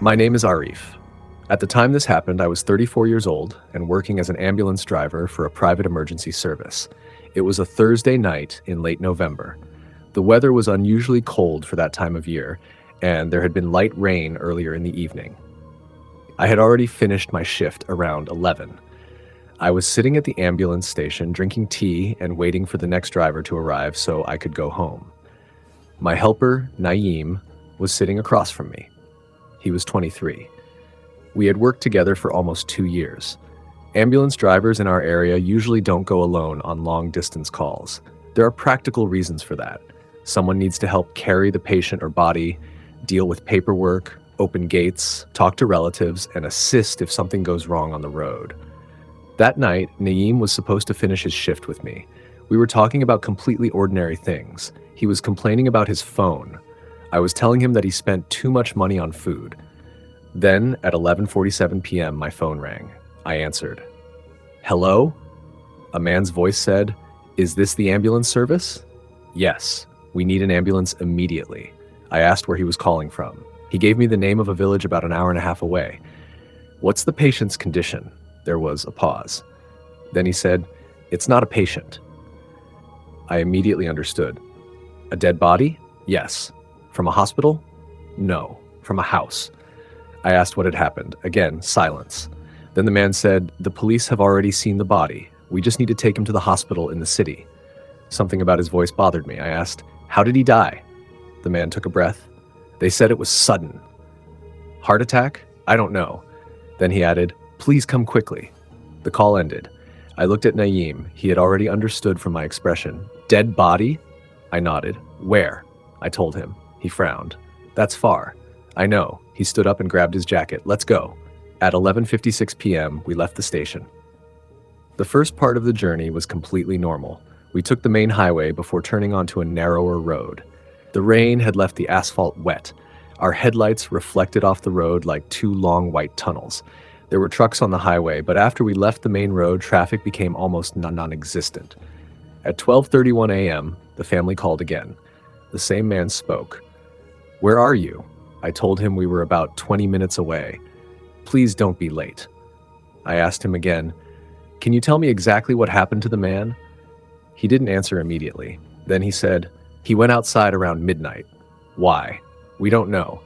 My name is Arif. At the time this happened, I was 34 years old and working as an ambulance driver for a private emergency service. It was a Thursday night in late November. The weather was unusually cold for that time of year, and there had been light rain earlier in the evening. I had already finished my shift around 11. I was sitting at the ambulance station drinking tea and waiting for the next driver to arrive so I could go home. My helper, Naeem, was sitting across from me. He was 23. We had worked together for almost 2 years. Ambulance drivers in our area usually don't go alone on long-distance calls. There are practical reasons for that. Someone needs to help carry the patient or body, deal with paperwork, open gates, talk to relatives, and assist if something goes wrong on the road. That night, Naeem was supposed to finish his shift with me. We were talking about completely ordinary things. He was complaining about his phone. I was telling him that he spent too much money on food. Then, at 11:47 p.m., my phone rang. I answered. "Hello?" A man's voice said, "Is this the ambulance service?" "Yes, we need an ambulance immediately." I asked where he was calling from. He gave me the name of a village about an hour and a half away. "What's the patient's condition?" There was a pause. Then he said, "It's not a patient." I immediately understood. "A dead body?" "Yes." "From a hospital?" "No, from a house." I asked what had happened. Again, silence. Then the man said, "The police have already seen the body. We just need to take him to the hospital in the city." Something about his voice bothered me. I asked, "How did he die?" The man took a breath. "They said it was sudden." "Heart attack? I don't know." Then he added, "Please come quickly." The call ended. I looked at Naeem. He had already understood from my expression. "Dead body?" I nodded. "Where?" I told him. He frowned. "That's far." "I know." He stood up and grabbed his jacket. "Let's go." At 11:56 p.m., we left the station. The first part of the journey was completely normal. We took the main highway before turning onto a narrower road. The rain had left the asphalt wet. Our headlights reflected off the road like two long white tunnels. There were trucks on the highway, but after we left the main road, traffic became almost non-existent. At 12:31 a.m., the family called again. The same man spoke. "Where are you?" I told him we were about 20 minutes away. "Please don't be late." I asked him again, "Can you tell me exactly what happened to the man?" He didn't answer immediately. Then he said, "He went outside around midnight." "Why?" "We don't know."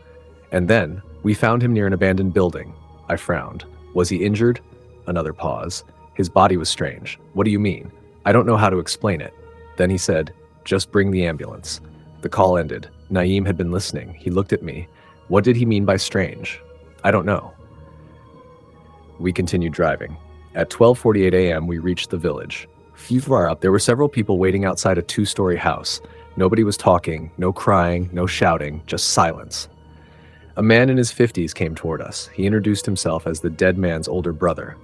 And then, "We found him near an abandoned building." I frowned. "Was he injured?" Another pause. "His body was strange." "What do you mean?" "I don't know how to explain it." Then he said, "Just bring the ambulance." The call ended. Naeem had been listening. He looked at me. What did he mean by strange? "I don't know." We continued driving. At 12:48 a.m., we reached the village. Few far up, there were several people waiting outside a 2-story house. Nobody was talking, no crying, no shouting, just silence. A man in his 50s came toward us. He introduced himself as the dead man's older brother.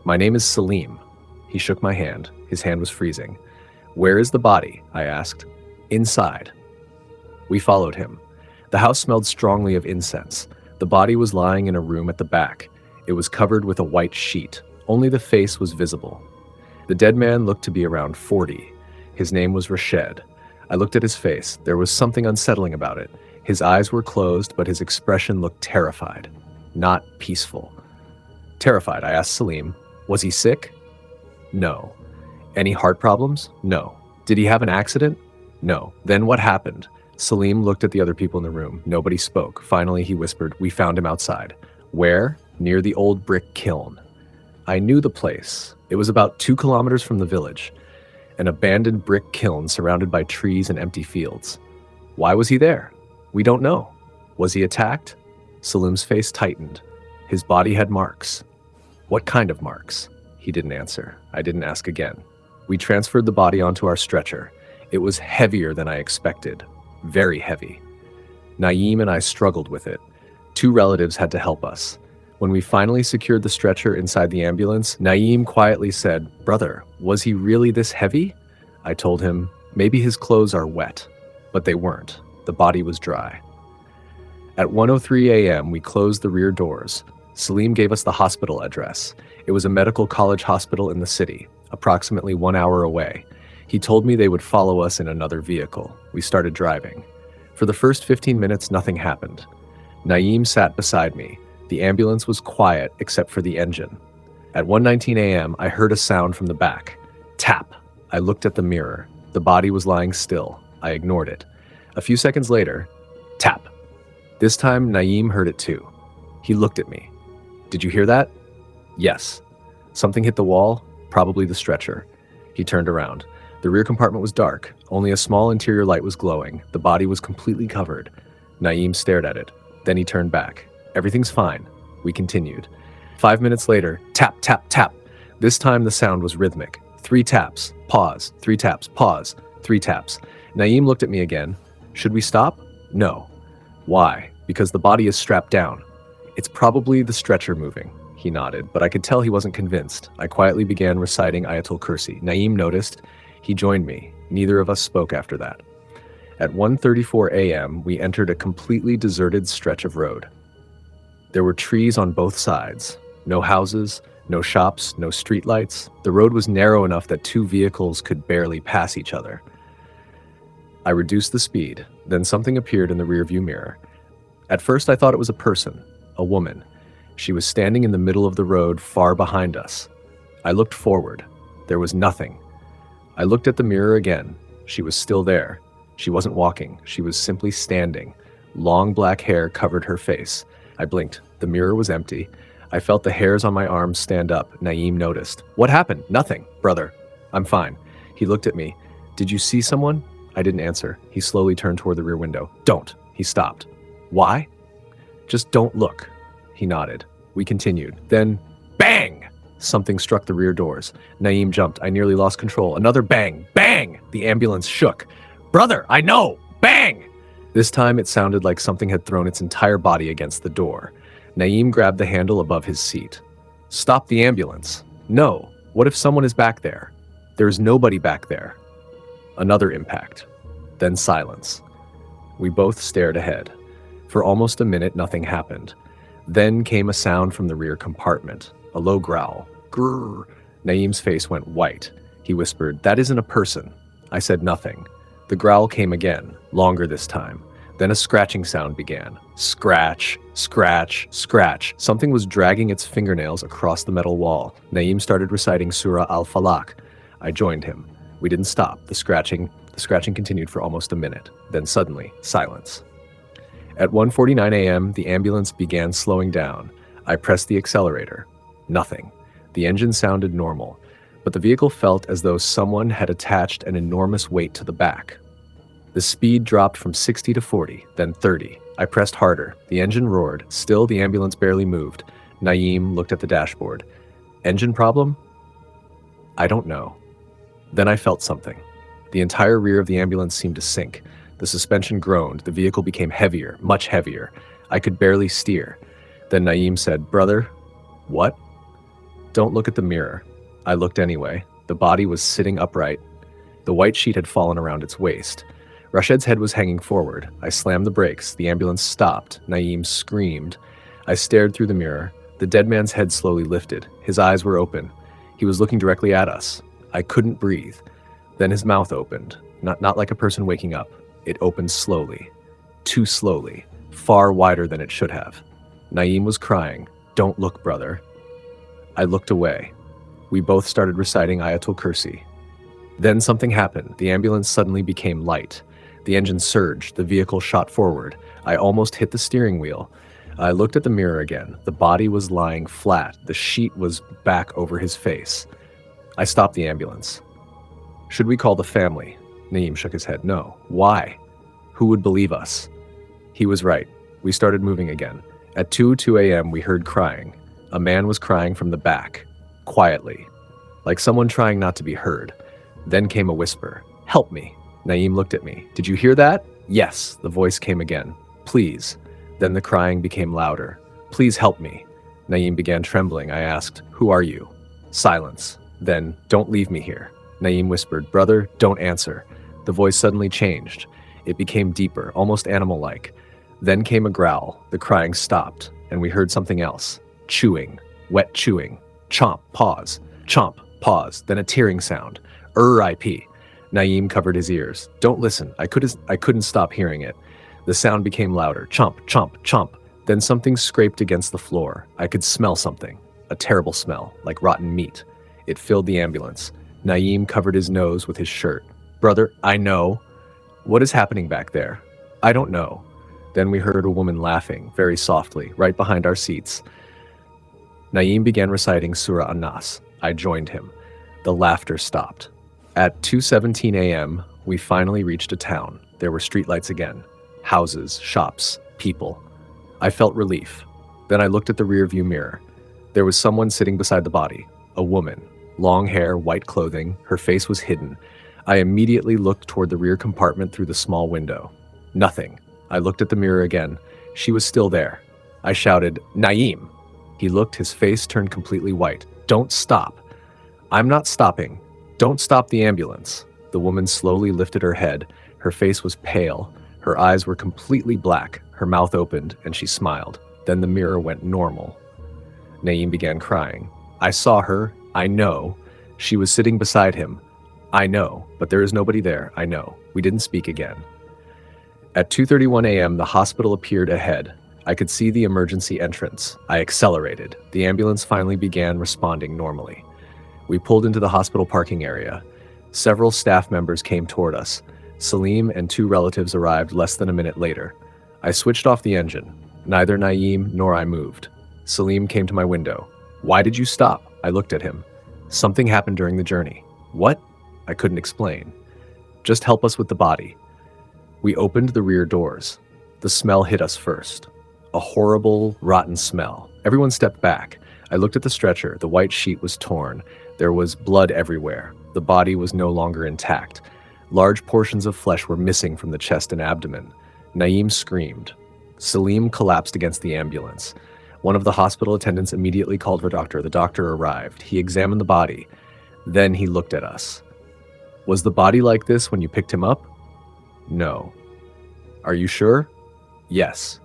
"My name is Salim." He shook my hand. His hand was freezing. "Where is the body?" I asked. "Inside." We followed him. The house smelled strongly of incense. The body was lying in a room at the back. It was covered with a white sheet. Only the face was visible. The dead man looked to be around 40. His name was Rashid. I looked at his face. There was something unsettling about it. His eyes were closed, but his expression looked terrified, not peaceful. Terrified, I asked Salim, "Was he sick?" "No." "Any heart problems?" "No." "Did he have an accident?" "No." "Then what happened?" Salim looked at the other people in the room. Nobody spoke. Finally, he whispered, "We found him outside." "Where?" "Near the old brick kiln." I knew the place. It was about 2 kilometers from the village. An abandoned brick kiln surrounded by trees and empty fields. "Why was he there?" "We don't know." "Was he attacked?" Salim's face tightened. His body had marks. "What kind of marks?" He didn't answer. I didn't ask again. We transferred the body onto our stretcher. It was heavier than I expected. Very heavy. Naeem and I struggled with it. 2 relatives had to help us. When we finally secured the stretcher inside the ambulance, Naeem quietly said, "Brother, was he really this heavy?" I told him, "Maybe his clothes are wet." But they weren't. The body was dry. At 1:03 a.m., we closed the rear doors. Salim gave us the hospital address. It was a medical college hospital in the city, approximately 1 hour away. He told me they would follow us in another vehicle. We started driving. For the first 15 minutes, nothing happened. Naeem sat beside me. The ambulance was quiet except for the engine. At 1:19 a.m., I heard a sound from the back. Tap. I looked at the mirror. The body was lying still. I ignored it. A few seconds later, tap. This time, Naeem heard it too. He looked at me. Did you hear that? Yes. Something hit the wall, probably the stretcher. He turned around. The rear compartment was dark. Only a small interior light was glowing. The body was completely covered. Naeem stared at it. Then he turned back. Everything's fine. We continued. 5 minutes later, tap, tap, tap. This time the sound was rhythmic. 3 taps, pause, 3 taps, pause, 3 taps. Naeem looked at me again. Should we stop? No. Why? Because the body is strapped down. It's probably the stretcher moving. He nodded, but I could tell he wasn't convinced. I quietly began reciting Ayatul Kursi. Naeem noticed. He joined me. Neither of us spoke after that. At 1:34 a.m., we entered a completely deserted stretch of road. There were trees on both sides. No houses, no shops, no streetlights. The road was narrow enough that 2 vehicles could barely pass each other. I reduced the speed. Then something appeared in the rearview mirror. At first, I thought it was a person, a woman. She was standing in the middle of the road far behind us. I looked forward. There was nothing. I looked at the mirror again. She was still there. She wasn't walking. She was simply standing. Long black hair covered her face. I blinked. The mirror was empty. I felt the hairs on my arms stand up. Naeem noticed. What happened? Nothing, brother. I'm fine. He looked at me. Did you see someone? I didn't answer. He slowly turned toward the rear window. Don't. He stopped. Why? Just don't look. He nodded. We continued. Then, bang! Something struck the rear doors. Naeem jumped. I nearly lost control. Another bang! Bang! The ambulance shook. Brother, I know! Bang! This time it sounded like something had thrown its entire body against the door. Naeem grabbed the handle above his seat. Stop the ambulance. No. What if someone is back there? There is nobody back there. Another impact. Then silence. We both stared ahead. For almost a minute, nothing happened. Then came a sound from the rear compartment. A low growl. Grrr. Naeem's face went white. He whispered, "That isn't a person." I said nothing. The growl came again, longer this time. Then a scratching sound began. Scratch, scratch, scratch. Something was dragging its fingernails across the metal wall. Naeem started reciting Surah Al-Falaq. I joined him. We didn't stop. The scratching continued for almost a minute. Then suddenly, silence. At 1:49 a.m., the ambulance began slowing down. I pressed the accelerator. Nothing. The engine sounded normal, but the vehicle felt as though someone had attached an enormous weight to the back. The speed dropped from 60 to 40, then 30. I pressed harder. The engine roared. Still, the ambulance barely moved. Naeem looked at the dashboard. Engine problem? I don't know. Then I felt something. The entire rear of the ambulance seemed to sink. The suspension groaned. The vehicle became heavier, much heavier. I could barely steer. Then Naeem said, "Brother." What? Don't look at the mirror. I looked anyway. The body was sitting upright. The white sheet had fallen around its waist. Rashed's head was hanging forward. I slammed the brakes. The ambulance stopped. Naeem screamed. I stared through the mirror. The dead man's head slowly lifted. His eyes were open. He was looking directly at us. I couldn't breathe. Then his mouth opened. Not like a person waking up. It opened slowly. Too slowly. Far wider than it should have. Naeem was crying. "Don't look, brother." I looked away. We both started reciting Ayatul Kursi. Then something happened. The ambulance suddenly became light. The engine surged. The vehicle shot forward. I almost hit the steering wheel. I looked at the mirror again. The body was lying flat. The sheet was back over his face. I stopped the ambulance. Should we call the family? Naeem shook his head. No. Why? Who would believe us? He was right. We started moving again. At 2 a.m., we heard crying. A man was crying from the back, quietly, like someone trying not to be heard. Then came a whisper. "Help me." Naeem looked at me. "Did you hear that?" "Yes," the voice came again. "Please." Then the crying became louder. "Please help me." Naeem began trembling. I asked, "Who are you?" Silence. Then, "Don't leave me here." Naeem whispered, "Brother, don't answer." The voice suddenly changed. It became deeper, almost animal-like. Then came a growl. The crying stopped, and we heard something else. Chewing. Wet chewing. Chomp, pause. Chomp, pause. Then a tearing sound. R.I.P. Naeem covered his ears. "Don't listen." I couldn't stop hearing it. The sound became louder. Chomp, chomp, chomp. Then something scraped against the floor. I could smell something. A terrible smell, like rotten meat. It filled the ambulance. Naeem covered his nose with his shirt. "Brother, I know." "What is happening back there?" "I don't know." Then we heard a woman laughing, very softly, right behind our seats. Naeem began reciting Surah An-Nas. I joined him. The laughter stopped. At 2:17 a.m., we finally reached a town. There were streetlights again. Houses, shops, people. I felt relief. Then I looked at the rearview mirror. There was someone sitting beside the body. A woman. Long hair, white clothing. Her face was hidden. I immediately looked toward the rear compartment through the small window. Nothing. I looked at the mirror again. She was still there. I shouted, "Naeem!" He looked, his face turned completely white. "Don't stop." "I'm not stopping. Don't stop the ambulance." The woman slowly lifted her head. Her face was pale. Her eyes were completely black. Her mouth opened, and she smiled. Then the mirror went normal. Naeem began crying. "I saw her. I know." She was sitting beside him. "I know, but there is nobody there. I know." We didn't speak again. At 2:31 a.m., the hospital appeared ahead. I could see the emergency entrance. I accelerated. The ambulance finally began responding normally. We pulled into the hospital parking area. Several staff members came toward us. Salim and two relatives arrived less than a minute later. I switched off the engine. Neither Naeem nor I moved. Salim came to my window. "Why did you stop?" I looked at him. "Something happened during the journey." "What?" I couldn't explain. "Just help us with the body." We opened the rear doors. The smell hit us first. A horrible, rotten smell. Everyone stepped back. I looked at the stretcher. The white sheet was torn. There was blood everywhere. The body was no longer intact. Large portions of flesh were missing from the chest and abdomen. Naeem screamed. Salim collapsed against the ambulance. One of the hospital attendants immediately called for a doctor. The doctor arrived. He examined the body. Then he looked at us. "Was the body like this when you picked him up?" "No." "Are you sure?" "Yes."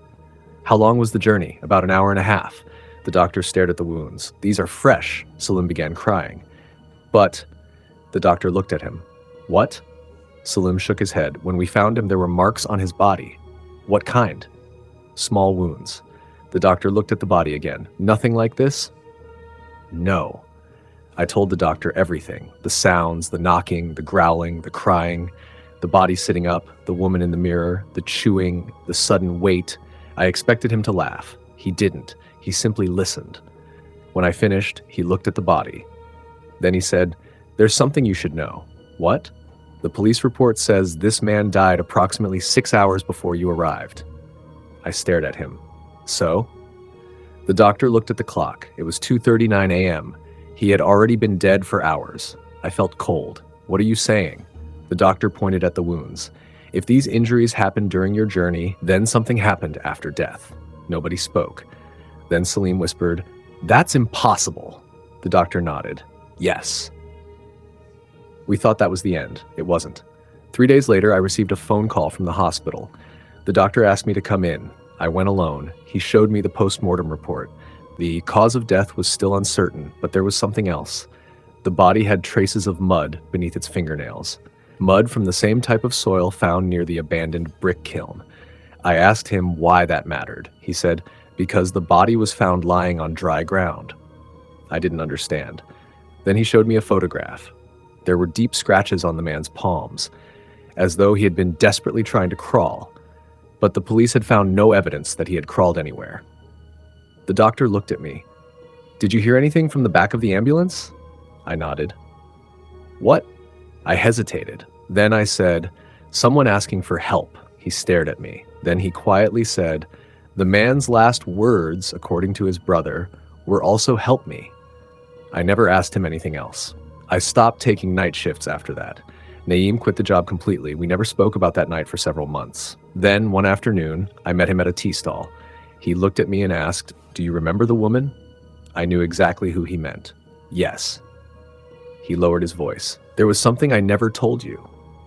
"How long was the journey?" "About an hour and a half." The doctor stared at the wounds. "These are fresh." Salim began crying. "But..." The doctor looked at him. "What?" Salim shook his head. "When we found him, there were marks on his body." "What kind?" "Small wounds." The doctor looked at the body again. "Nothing like this?" "No." I told the doctor everything. The sounds, the knocking, the growling, the crying, the body sitting up, the woman in the mirror, the chewing, the sudden weight. I expected him to laugh. He didn't. He simply listened. When I finished, he looked at the body. Then he said, "There's something you should know." "What?" "The police report says this man died approximately 6 hours before you arrived." I stared at him. "So?" The doctor looked at the clock. It was 2:39 a.m. He had already been dead for hours. I felt cold. "What are you saying?" The doctor pointed at the wounds. "If these injuries happened during your journey, then something happened after death." Nobody spoke. Then Salim whispered, "That's impossible." The doctor nodded. "Yes." We thought that was the end. It wasn't. 3 days later, I received a phone call from the hospital. The doctor asked me to come in. I went alone. He showed me the post-mortem report. The cause of death was still uncertain, but there was something else. The body had traces of mud beneath its fingernails. Mud from the same type of soil found near the abandoned brick kiln. I asked him why that mattered. He said, "Because the body was found lying on dry ground." I didn't understand. Then he showed me a photograph. There were deep scratches on the man's palms, as though he had been desperately trying to crawl. But the police had found no evidence that he had crawled anywhere. The doctor looked at me. "Did you hear anything from the back of the ambulance?" I nodded. "What?" I hesitated. Then I said, "Someone asking for help." He stared at me. Then he quietly said, "The man's last words, according to his brother, were also 'help me.'" I never asked him anything else. I stopped taking night shifts after that. Naeem quit the job completely. We never spoke about that night for several months. Then, one afternoon, I met him at a tea stall. He looked at me and asked, "Do you remember the woman?" I knew exactly who he meant. "Yes." He lowered his voice. "There was something I never told you."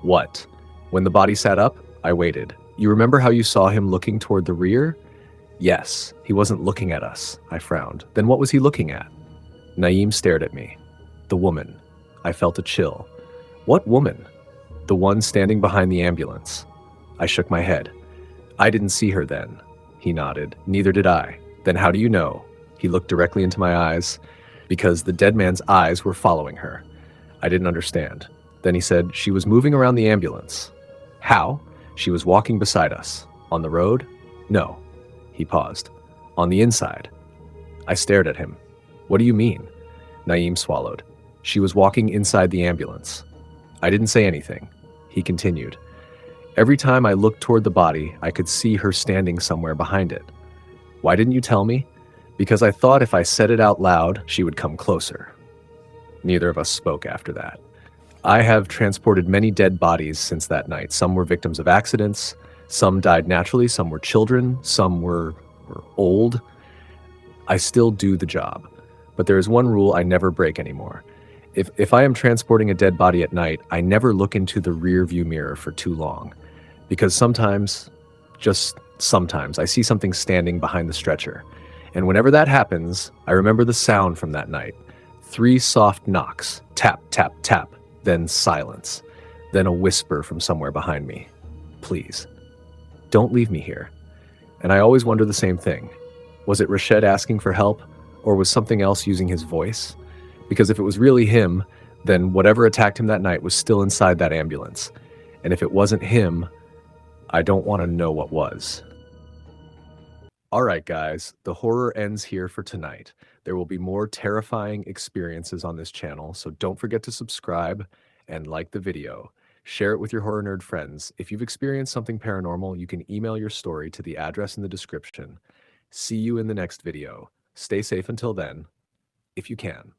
"What?" "When the body sat up, I waited. You remember how you saw him looking toward the rear?" "Yes." "He wasn't looking at us." I frowned. "Then what was he looking at?" Naeem stared at me. "The woman." I felt a chill. "What woman?" "The one standing behind the ambulance." I shook my head. "I didn't see her then." He nodded. Neither did I. Then how do you know? He looked directly into my eyes. Because the dead man's eyes were following her. I didn't understand. Then he said, she was moving around the ambulance. How? She was walking beside us. On the road? No. He paused. On the inside. I stared at him. What do you mean? Naeem swallowed. She was walking inside the ambulance. I didn't say anything. He continued. Every time I looked toward the body, I could see her standing somewhere behind it. Why didn't you tell me? Because I thought if I said it out loud, she would come closer. Neither of us spoke after that. I have transported many dead bodies since that night. Some were victims of accidents, some died naturally, some were children, some were old. I still do the job, but there is one rule I never break anymore. If I am transporting a dead body at night, I never look into the rear view mirror for too long, because sometimes, just sometimes, I see something standing behind the stretcher. And whenever that happens, I remember the sound from that night. 3 soft knocks, tap, tap, tap, then silence, then a whisper from somewhere behind me. Please, don't leave me here. And I always wonder the same thing. Was it Rashid asking for help, or was something else using his voice? Because if it was really him, then whatever attacked him that night was still inside that ambulance. And if it wasn't him, I don't want to know what was. All right, guys, the horror ends here for tonight. There will be more terrifying experiences on this channel, so don't forget to subscribe and like the video. Share it with your horror nerd friends. If you've experienced something paranormal, you can email your story to the address in the description. See you in the next video. Stay safe until then, if you can.